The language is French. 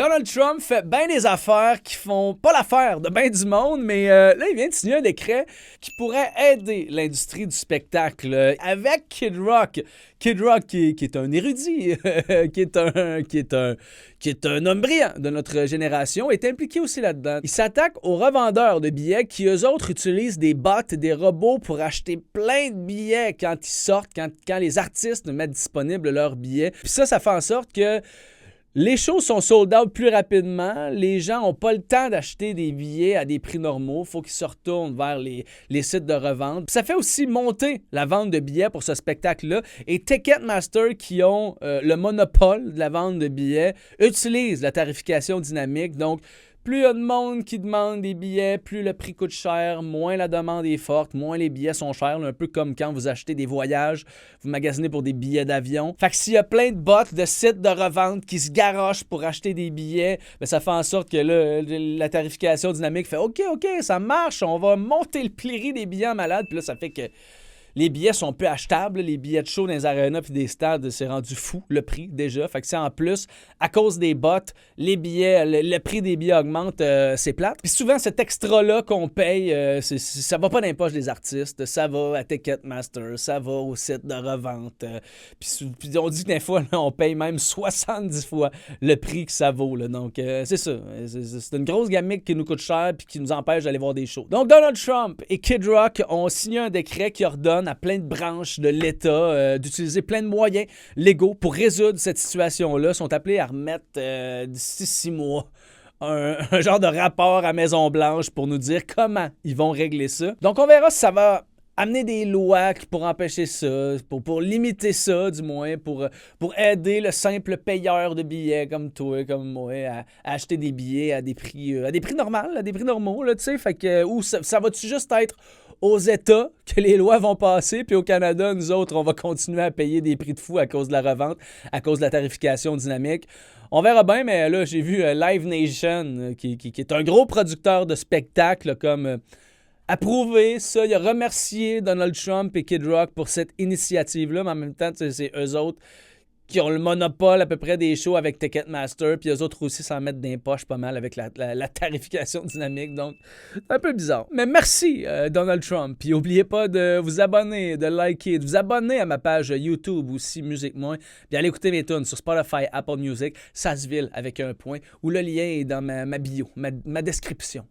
Donald Trump fait bien des affaires qui font pas l'affaire de bien du monde, mais là, il vient de signer un décret qui pourrait aider l'industrie du spectacle avec Kid Rock. Kid Rock, qui est un érudit, qui est un homme brillant de notre génération, est impliqué aussi là-dedans. Il s'attaque aux revendeurs de billets qui, eux autres, utilisent des bots, des robots pour acheter plein de billets quand ils sortent, quand les artistes mettent disponibles leurs billets. Puis ça fait en sorte que les shows sont sold out plus rapidement. Les gens n'ont pas le temps d'acheter des billets à des prix normaux. Il faut qu'ils se retournent vers les sites de revente. Puis ça fait aussi monter la vente de billets pour ce spectacle-là. Et Ticketmaster, qui ont le monopole de la vente de billets, utilisent la tarification dynamique. Donc, plus il y a de monde qui demande des billets, plus le prix coûte cher, moins la demande est forte, moins les billets sont chers. Là, un peu comme quand vous achetez des voyages, vous magasinez pour des billets d'avion. Fait que s'il y a plein de bots, de sites de revente qui se garochent pour acheter des billets, ben ça fait en sorte que là, la tarification dynamique fait OK, ça marche, on va monter le prix des billets en malade. Puis là, ça fait que les billets sont peu achetables. Les billets de show dans les arénas puis des stades, c'est rendu fou, le prix, déjà. Fait que c'est en plus, à cause des bots, les billets, le prix des billets augmente, c'est plate. Puis souvent, cet extra-là qu'on paye, ça va pas dans les poches des artistes. Ça va à Ticketmaster, ça va au site de revente. Puis on dit que des fois, là, on paye même 70 fois le prix que ça vaut. Là. Donc, c'est ça. C'est une grosse gamique qui nous coûte cher puis qui nous empêche d'aller voir des shows. Donc, Donald Trump et Kid Rock ont signé un décret qui ordonne à plein de branches de l'État d'utiliser plein de moyens légaux pour résoudre cette situation-là. Ils sont appelés à remettre d'ici 6 mois un genre de rapport à Maison-Blanche pour nous dire comment ils vont régler ça. Donc, on verra si ça va amener des lois pour empêcher ça, pour limiter ça, du moins, pour aider le simple payeur de billets comme toi, comme moi, à acheter des billets à des prix normaux, à des prix normaux, là, tu sais. Fait que, ou ça va-tu juste être aux États que les lois vont passer, puis au Canada, nous autres, on va continuer à payer des prix de fou à cause de la revente, à cause de la tarification dynamique. On verra bien, mais là, j'ai vu Live Nation, qui est un gros producteur de spectacles, comme approuvé ça. Il a remercié Donald Trump et Kid Rock pour cette initiative-là, mais en même temps, c'est eux autres qui ont le monopole à peu près des shows avec Ticketmaster, puis eux autres aussi s'en mettent dans les poches pas mal avec la tarification dynamique, donc c'est un peu bizarre. Mais merci Donald Trump, puis n'oubliez pas de vous abonner, de liker, de vous abonner à ma page YouTube aussi, Musique Moins, puis allez écouter mes tunes sur Spotify, Apple Music, Sassville avec un point, où le lien est dans ma bio, ma description.